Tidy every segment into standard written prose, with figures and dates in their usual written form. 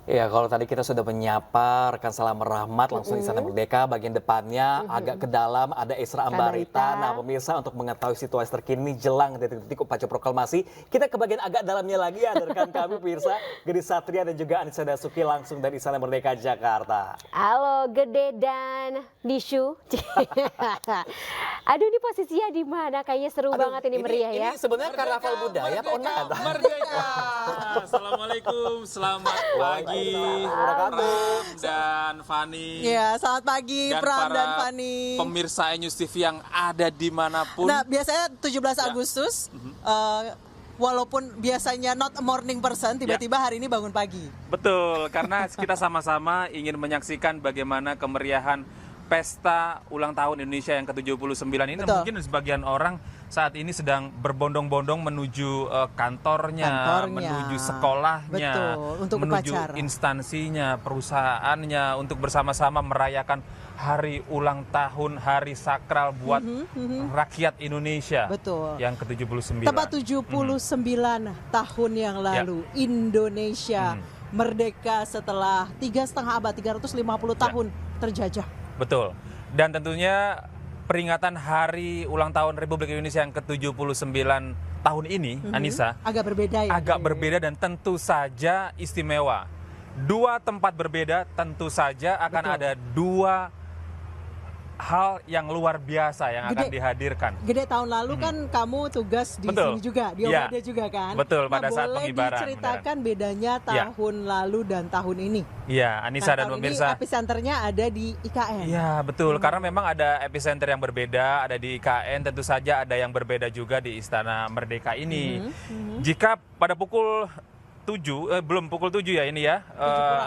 Ya, kalau tadi kita sudah menyapa rekan Salam Rahmat langsung Istana Merdeka, bagian depannya agak ke dalam ada Esra Ambarita. Ambarita. Nah, pemirsa untuk mengetahui situasi terkini jelang detik-detik upacara proklamasi, kita ke bagian agak dalamnya lagi ada rekan kami pemirsa Gede Satria dan juga Anissa Dasuki langsung dari Istana Merdeka Jakarta. Halo Gede dan Nishu. Aduh, ini posisinya di mana? Kayaknya seru banget ini meriah ya. Ini sebenarnya karnaval budaya apa enggak? Merdeka. Assalamualaikum, selamat pagi dan Fani. Ya, selamat pagi dan Pram para dan Fani. pemirsa News TV yang ada dimanapun. Nah, biasanya 17 Agustus, walaupun biasanya not a morning person, tiba-tiba hari ini bangun pagi. Betul, karena kita sama-sama ingin menyaksikan bagaimana kemeriahan pesta ulang tahun Indonesia yang ke-79 ini. Betul. Mungkin sebagian orang saat ini sedang berbondong-bondong menuju kantornya, menuju sekolahnya, betul, untuk menuju upacara. instansinya, perusahaannya, untuk bersama-sama merayakan hari ulang tahun, hari sakral buat rakyat Indonesia. Betul. Yang ke-79. Tepat 79 tahun yang lalu, Indonesia merdeka setelah 3,5 abad, 350 tahun terjajah. Betul. Dan tentunya peringatan hari ulang tahun Republik Indonesia yang ke-79 tahun ini, Anissa, Agak berbeda ya? agak berbeda dan tentu saja istimewa. Dua tempat berbeda, tentu saja akan Betul. ada dua hal yang luar biasa yang akan dihadirkan. Gede, tahun lalu kan kamu tugas di Betul. sini juga, di Iya. OMD juga kan? Betul, pada saat boleh pengibaran, diceritakan bedanya Ya. tahun lalu dan tahun ini? Iya, Anissa dan tahun pemirsa. ini epicenternya ada di IKN. Iya, betul. Karena memang ada epicenter yang berbeda, ada di IKN, tentu saja ada yang berbeda juga di Istana Merdeka ini. Jika pada pukul 7, belum pukul 7 ya ini ya,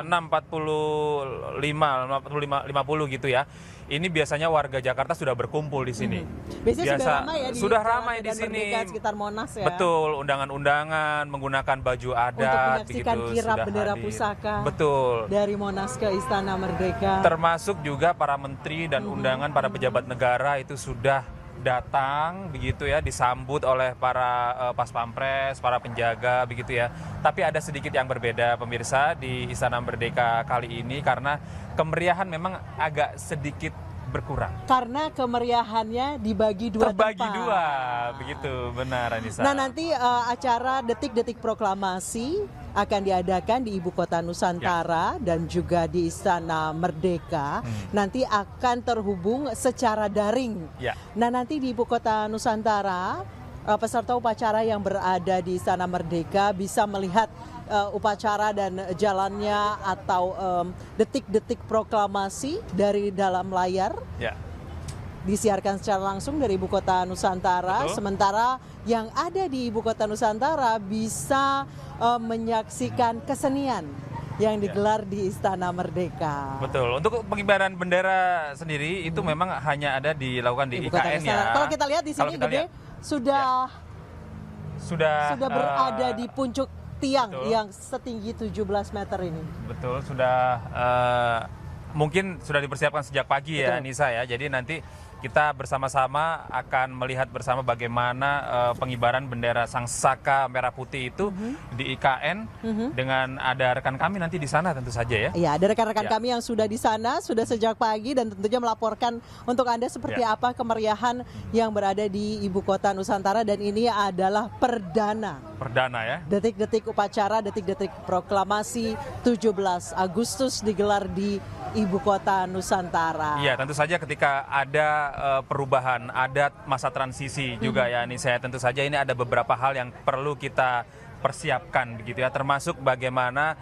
6.45, 50 gitu ya. Ini biasanya warga Jakarta sudah berkumpul di sini. Biasanya sudah ramai ya di sudah Jalan ramai di Medan sini. Merdeka sekitar Monas ya. Betul, undangan-undangan menggunakan baju adat Untuk menyaksikan begitu, kirap sudah bendera hadir. pusaka. Betul. Dari Monas ke Istana Merdeka. Termasuk juga para menteri dan undangan para pejabat negara itu sudah datang begitu ya, disambut oleh para pas pampres, para penjaga begitu ya. Tapi ada sedikit yang berbeda pemirsa di Istana Merdeka kali ini karena kemeriahan memang agak sedikit berkurang. Karena kemeriahannya dibagi dua Terbagi tempat. dua, begitu benar Anissa. Nah, nanti acara detik-detik proklamasi akan diadakan di Ibu Kota Nusantara dan juga di Istana Merdeka. Nanti akan terhubung secara daring. Ya. Nah, nanti di Ibu Kota Nusantara peserta upacara yang berada di Istana Merdeka bisa melihat upacara dan jalannya atau detik-detik proklamasi dari dalam layar. Ya. Disiarkan secara langsung dari Ibu Kota Nusantara. Betul. Sementara yang ada di Ibu Kota Nusantara bisa menyaksikan kesenian yang digelar di Istana Merdeka. Betul. Untuk pengibaran bendera sendiri itu memang hanya ada dilakukan di Ibu Kota IKN ya. Nusantara. Kalau kita lihat di Kalau sini kita Gede lihat, sudah berada di puncak tiang betul. yang setinggi 17 meter ini. betul sudah mungkin sudah dipersiapkan sejak pagi ya Betul. Nisa ya. Jadi nanti kita bersama-sama akan melihat bersama bagaimana pengibaran bendera Sang Saka Merah Putih itu di IKN dengan ada rekan kami nanti di sana tentu saja ya. Ya, ada rekan-rekan Ya. kami yang sudah di sana, sudah sejak pagi dan tentunya melaporkan untuk Anda seperti Ya. apa kemeriahan yang berada di Ibu Kota Nusantara dan ini adalah perdana. Perdana ya. Detik-detik upacara, detik-detik proklamasi 17 Agustus digelar di Ibu Kota Nusantara. Iya, tentu saja ketika ada perubahan, ada masa transisi juga ya ini saya tentu saja ini ada beberapa hal yang perlu kita persiapkan begitu ya, termasuk bagaimana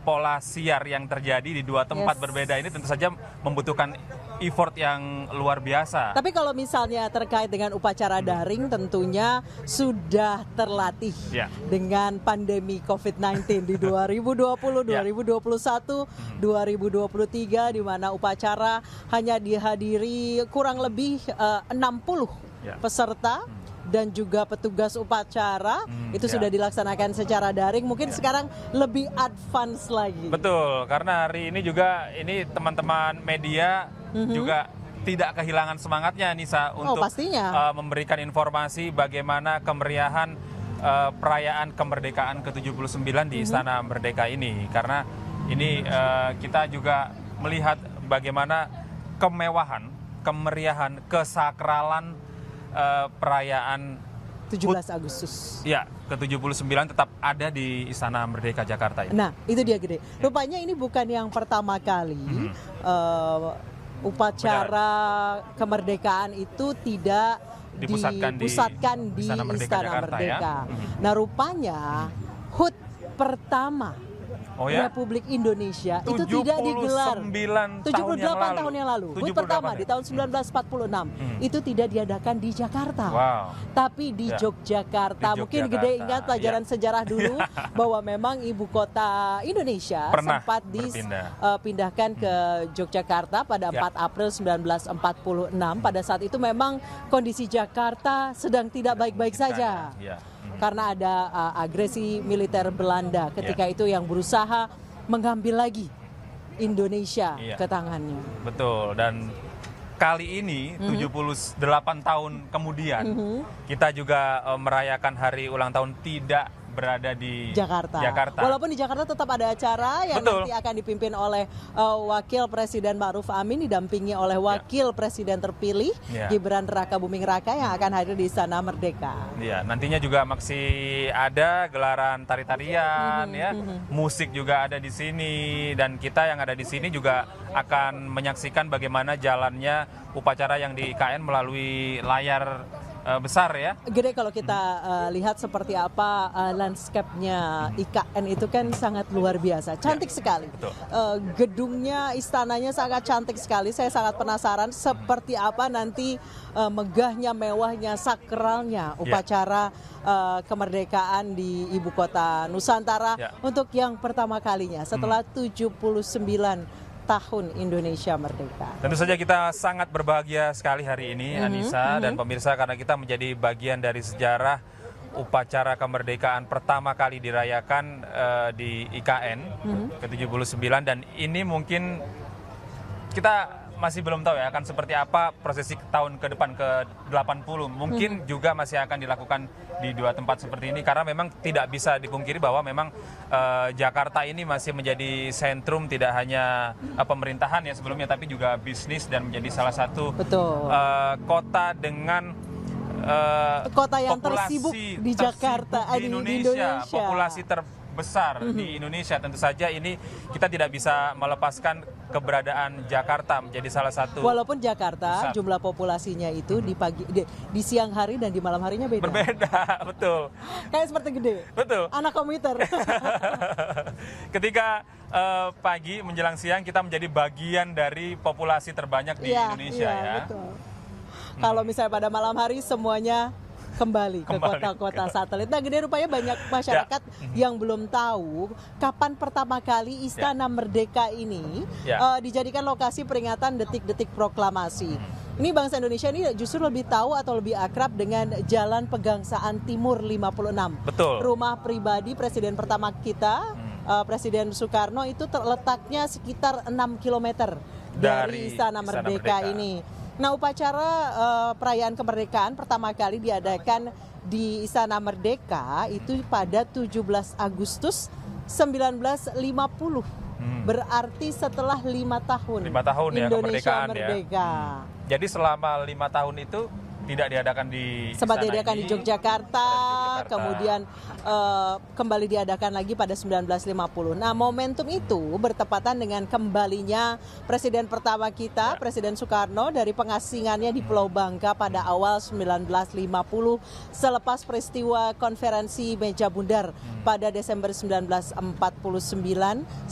pola siar yang terjadi di dua tempat Yes. berbeda ini tentu saja membutuhkan effort yang luar biasa. Tapi kalau misalnya terkait dengan upacara daring tentunya sudah terlatih Ya. dengan pandemi COVID-19 di 2020, 2021, 2023 di mana upacara hanya dihadiri kurang lebih 60 Ya. peserta dan juga petugas upacara itu ya. sudah dilaksanakan secara daring. Mungkin sekarang lebih advance lagi. Betul, karena hari ini juga ini teman-teman media juga tidak kehilangan semangatnya Nisa untuk pastinya. memberikan informasi bagaimana kemeriahan perayaan kemerdekaan ke-79 di Istana Merdeka ini. Karena ini kita juga melihat bagaimana kemewahan, kemeriahan, kesakralan perayaan 17 Agustus. Ya, ke-79 tetap ada di Istana Merdeka Jakarta ini. Nah, itu dia Gede. Rupanya ini bukan yang pertama kali upacara kemerdekaan itu tidak Dipusatkan di dipusatkan di Istana Merdeka Istana Jakarta, ya. Merdeka. Nah, rupanya HUT pertama Oh ya? Republik Indonesia itu tidak digelar 78 tahun yang lalu. HUT 78 pertama ya? di tahun 1946 itu tidak diadakan di Jakarta. Wow. Tapi di Ya. Yogyakarta. Di Mungkin Yogyakarta, Gede ingat pelajaran ya. sejarah dulu bahwa memang ibu kota Indonesia Pernah sempat berpindah. dipindahkan ke Yogyakarta pada Ya. 4 April 1946. Pada saat itu memang kondisi Jakarta sedang tidak baik-baik saja. Ya. Karena ada agresi militer Belanda ketika itu yang berusaha mengambil lagi Indonesia Iya. ke tangannya. Betul, dan kali ini 78 tahun kemudian kita juga merayakan hari ulang tahun tidak berada di Jakarta. Walaupun di Jakarta tetap ada acara yang Betul. nanti akan dipimpin oleh Wakil Presiden Ma'ruf Amin didampingi oleh Wakil Presiden terpilih Ya. Gibran Raka Buming Raka yang akan hadir di Istana Merdeka. Ya, nantinya juga masih ada gelaran tari-tarian ya. Musik juga ada di sini dan kita yang ada di sini juga akan menyaksikan bagaimana jalannya upacara yang di IKN melalui layar besar ya. Gede kalau kita lihat seperti apa landscape-nya IKN itu kan sangat luar biasa, cantik sekali. betul. Gedungnya, istananya sangat cantik sekali. Saya sangat penasaran seperti apa nanti megahnya, mewahnya, sakralnya upacara kemerdekaan di ibu kota Nusantara Ya. untuk yang pertama kalinya setelah 79 tahun Indonesia merdeka. Tentu saja kita sangat berbahagia sekali hari ini Anissa dan pemirsa karena kita menjadi bagian dari sejarah upacara kemerdekaan pertama kali dirayakan di IKN ke-79 dan ini mungkin kita masih belum tahu ya akan seperti apa prosesi tahun ke depan ke-80. Mungkin juga masih akan dilakukan di dua tempat seperti ini karena memang tidak bisa dipungkiri bahwa memang Jakarta ini masih menjadi sentrum tidak hanya pemerintahan ya sebelumnya tapi juga bisnis dan menjadi salah satu Betul. kota dengan Kota yang populasi tersibuk di Jakarta, tersibuk di Indonesia, Indonesia. populasi terbesar di Indonesia. Tentu saja ini kita tidak bisa melepaskan keberadaan Jakarta menjadi salah satu. Walaupun Jakarta pusat. jumlah populasinya itu di siang hari dan di malam harinya beda. Berbeda, betul. Kayak seperti Gede. Betul. Anak komuter. Ketika pagi menjelang siang kita menjadi bagian dari populasi terbanyak di Indonesia ya. Betul. Kalau misalnya pada malam hari semuanya kembali ke kota-kota satelit. Nah, Gede rupanya banyak masyarakat yang belum tahu kapan pertama kali Istana Merdeka ini dijadikan lokasi peringatan detik-detik proklamasi. Ini bangsa Indonesia ini justru lebih tahu atau lebih akrab dengan Jalan Pegangsaan Timur 56. Betul. Rumah pribadi presiden pertama kita, Presiden Soekarno itu terletaknya sekitar 6 km dari Istana Merdeka ini. Nah, upacara perayaan kemerdekaan pertama kali diadakan di Istana Merdeka itu pada 17 Agustus 1950. Berarti setelah 5 tahun, 5 tahun ya Indonesia kemerdekaan merdeka. ya. Jadi selama 5 tahun itu tidak diadakan di Sempat istana diadakan ini. di Yogyakarta, Yogyakarta. kemudian kembali diadakan lagi pada 1950. Nah, momentum itu bertepatan dengan kembalinya Presiden pertama kita, Presiden Soekarno dari pengasingannya di Pulau Bangka pada awal 1950 selepas peristiwa konferensi meja bundar pada Desember 1949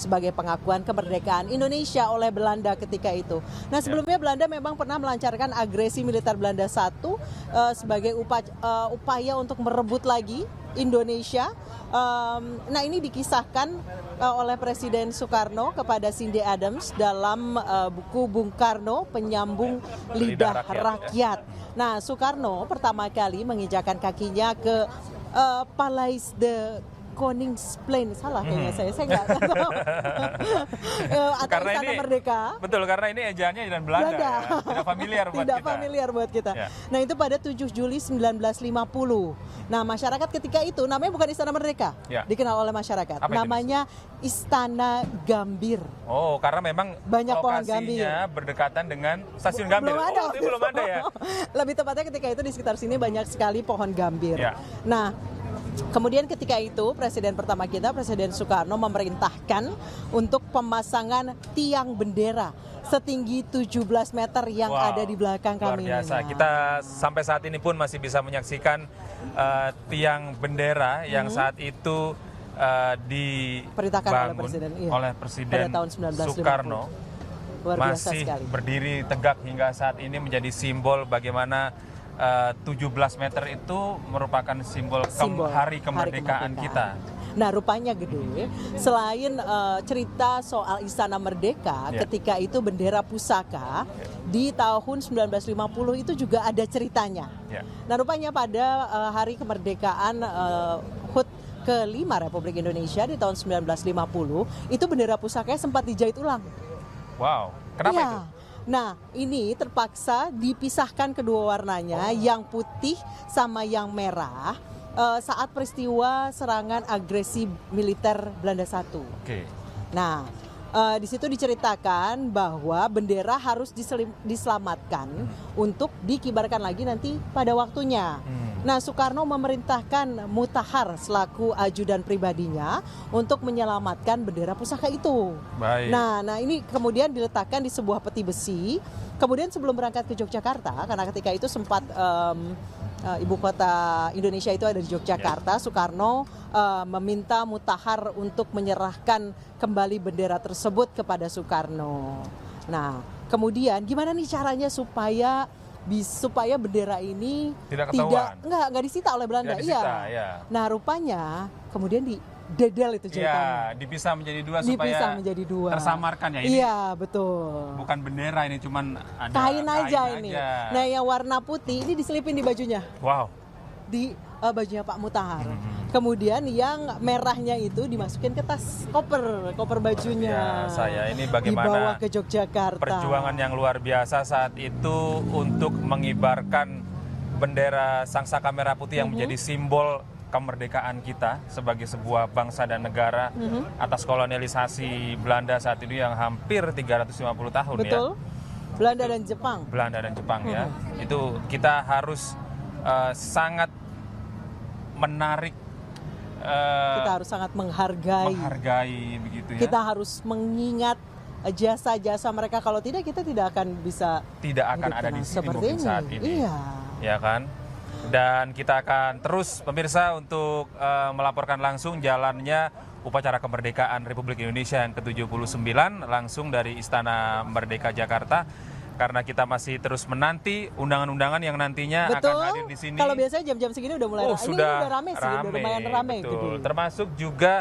sebagai pengakuan kemerdekaan Indonesia oleh Belanda ketika itu. Nah, sebelumnya Belanda memang pernah melancarkan agresi militer Belanda I sebagai upaya untuk merebut lagi Indonesia. Nah, ini dikisahkan oleh Presiden Soekarno kepada Cindy Adams dalam buku Bung Karno Penyambung Lidah Rakyat. Nah, Soekarno pertama kali menginjakan kakinya ke Palais de Koningsplein, salah kayaknya saya nggak tahu. Atau Karena Istana ini- Merdeka. Betul, karena ini ejaannya dan Belanda. Ya. Tidak familiar buat Tidak kita. familiar buat kita. Ya. Nah itu pada 7 Juli 1950. Nah masyarakat ketika itu namanya bukan Istana Merdeka, Ya. dikenal oleh masyarakat. Apa itu, Namanya Istana Gambir. Oh, karena memang Banyak pohon lokasinya berdekatan dengan stasiun Gambir. Belum ada. Oh, itu belum ada ya. Lebih tepatnya ketika itu di sekitar sini banyak sekali pohon gambir. Ya. Nah, kemudian ketika itu Presiden pertama kita, Presiden Soekarno memerintahkan untuk pemasangan tiang bendera setinggi 17 meter yang Wow, ada di belakang luar kami. biasa. Nah, Kita sampai saat ini pun masih bisa menyaksikan tiang bendera yang saat itu Perintahkan oleh dibangun Presiden, iya. oleh Presiden Pada tahun 1950. Soekarno. luar biasa Masih sekali. berdiri tegak hingga saat ini menjadi simbol bagaimana 17 meter itu merupakan simbol, hari kemerdekaan kita. Nah rupanya Gede, selain cerita soal Istana Merdeka, Ya. ketika itu bendera pusaka di tahun 1950 itu juga ada ceritanya. Ya. Nah rupanya pada hari kemerdekaan HUT kelima Republik Indonesia di tahun 1950, itu bendera pusakanya sempat dijahit ulang. Wow, kenapa Iya. itu? Nah, ini terpaksa dipisahkan kedua warnanya, yang putih sama yang merah, saat peristiwa serangan agresi militer Belanda I. Oke. Nah, di situ diceritakan bahwa bendera harus diselamatkan untuk dikibarkan lagi nanti pada waktunya. Nah, Soekarno memerintahkan Mutahar selaku ajudan pribadinya untuk menyelamatkan bendera pusaka itu. Baik. Nah, ini kemudian diletakkan di sebuah peti besi. Kemudian sebelum berangkat ke Yogyakarta, karena ketika itu sempat ibu kota Indonesia itu ada di Yogyakarta, Soekarno meminta Mutahar untuk menyerahkan kembali bendera tersebut kepada Soekarno. Nah, kemudian gimana nih caranya supaya bendera ini Tidak ketahuan. nggak disita oleh Belanda? Tidak disita, Iya. ya. Nah, rupanya kemudian didedel itu jahitannya. Ya, dipisah menjadi dua Dipisah supaya menjadi dua. tersamarkan ya. Ini Iya, betul. bukan bendera, ini cuman ada Kain aja ini. aja. Nah, yang warna putih ini diselipin di bajunya, Wow. di bajunya Pak Mutahar. Kemudian yang merahnya itu dimasukin ke tas koper bajunya. Ya, saya ini dibawa bagaimana ke Yogyakarta. perjuangan yang luar biasa saat itu untuk mengibarkan bendera Sangsaka Merah Putih yang menjadi simbol kemerdekaan kita sebagai sebuah bangsa dan negara atas kolonialisasi Belanda saat itu yang hampir 350 tahun Betul. ya. Belanda dan Jepang. Belanda dan Jepang ya. Itu kita harus sangat menarik, Kita harus sangat menghargai begitu ya. Kita harus mengingat jasa-jasa mereka, kalau tidak kita tidak akan bisa Tidak akan hidup ada di tenang sini seperti mungkin ini. saat ini. Iya. Ya kan? Dan kita akan terus pemirsa untuk melaporkan langsung jalannya upacara kemerdekaan Republik Indonesia yang ke-79 langsung dari Istana Merdeka Jakarta. Karena kita masih terus menanti undangan-undangan yang nantinya Betul. akan hadir di sini. Kalau biasanya jam-jam segini udah mulai Oh, ini sudah udah rame sih, udah lumayan rame betul. gitu. Termasuk juga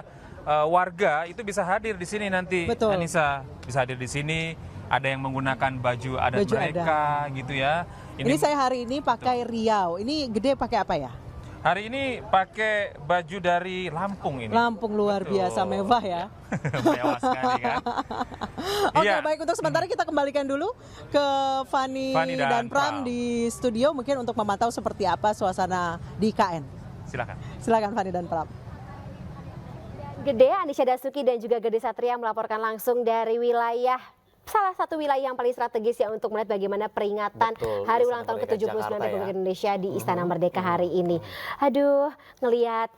warga itu bisa hadir di sini nanti. Betul. Anissa bisa hadir di sini. Ada yang menggunakan baju adat Baju mereka gitu ya. Ini saya hari ini pakai Riau. Ini Gede pakai apa ya? Hari ini pakai baju dari Lampung ini. Lampung, luar Betul. biasa, mewah ya. Mewah sekali kan. Oke, Iya. baik, untuk sementara kita kembalikan dulu ke Fani Fani dan dan Pram Pram. di studio mungkin untuk memantau seperti apa suasana di KN. Silakan. Silakan Fani dan Pram. Gede, Anisha Dasuki dan juga Gede Satria melaporkan langsung dari wilayah salah satu wilayah yang paling strategis ya untuk melihat bagaimana peringatan Betul, Hari Istana Ulang Tahun Merdeka ke-79 Jakarta Republik ya. Indonesia di Istana Merdeka hari ini. Aduh, ngelihat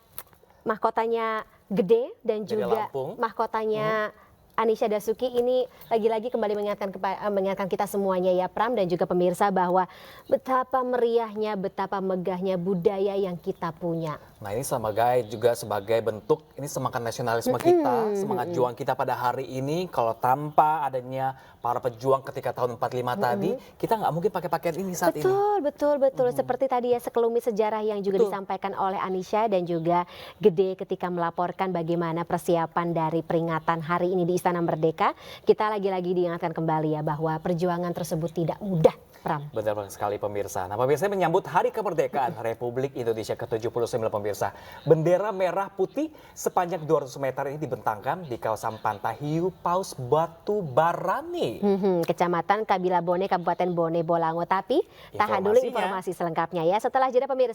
mahkotanya Gede dan Dari juga Lampung. mahkotanya Anisha Dasuki ini lagi-lagi kembali mengingatkan kita semuanya ya Pram dan juga pemirsa bahwa betapa meriahnya, betapa megahnya budaya yang kita punya. Nah ini juga sebagai bentuk ini semangat nasionalisme kita, semangat juang kita pada hari ini. Kalau tanpa adanya para pejuang ketika tahun 45 tadi, kita nggak mungkin pakai pakaian ini saat ini. Betul. Seperti tadi ya sekelumit sejarah yang juga disampaikan oleh Anisha dan juga Gede ketika melaporkan bagaimana persiapan dari peringatan hari ini di Istana Merdeka, kita lagi-lagi diingatkan kembali ya bahwa perjuangan tersebut tidak mudah, Pram. Benar sekali pemirsa. Nah pemirsa menyambut Hari Kemerdekaan Republik Indonesia ke-79 pemirsa. Bendera merah putih sepanjang 200 meter ini dibentangkan di kawasan Pantai Hiu Paus Batu Barani. Kecamatan Kabila Bone, Kabupaten Bone Bolango. Tapi tahan dulu Informasinya. informasi selengkapnya ya. Setelah jeda pemirsa.